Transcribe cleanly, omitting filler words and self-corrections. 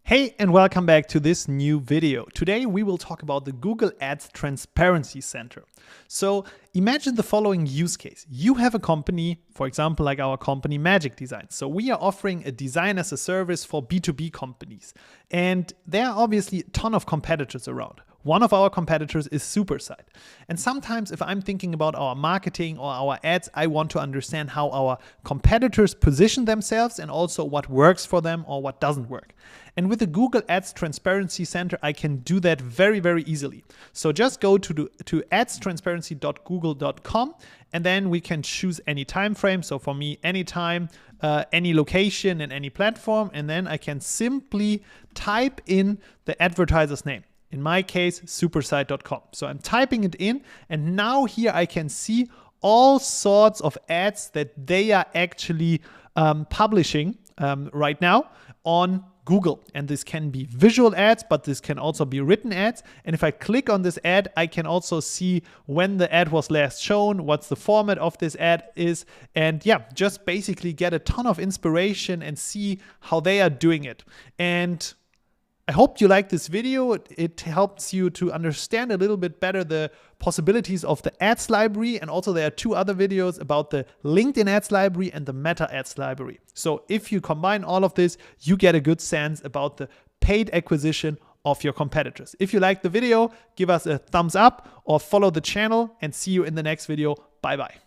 Hey, and welcome back to this new video. Today we will talk about the Google Ads Transparency Center. So imagine the following use case. You have a company, for example, like our company Magier Design. So we are offering a design as a service for B2B companies. And there are obviously a ton of competitors around. One of our competitors is Supersite. And sometimes if I'm thinking about our marketing or our ads, I want to understand how our competitors position themselves and also what works for them or what doesn't work. And with the Google Ads Transparency Center, I can do that very, very easily. So just go to adstransparency.google.com and then we can choose any time frame. So for me, anytime, any location and any platform. And then I can simply type in the advertiser's name. In my case, supersite.com. So I'm typing it in, and now here I can see all sorts of ads that they are actually publishing right now on Google. And this can be visual ads, but this can also be written ads. And if I click on this ad, I can also see when the ad was last shown, what's the format of this ad is, and yeah, just basically get a ton of inspiration and see how they are doing it. And I hope you like this video. It helps you to understand a little bit better the possibilities of the ads library. And also there are two other videos about the LinkedIn ads library and the Meta ads library. So if you combine all of this, you get a good sense about the paid acquisition of your competitors. If you like the video, give us a thumbs up or follow the channel and see you in the next video. Bye bye.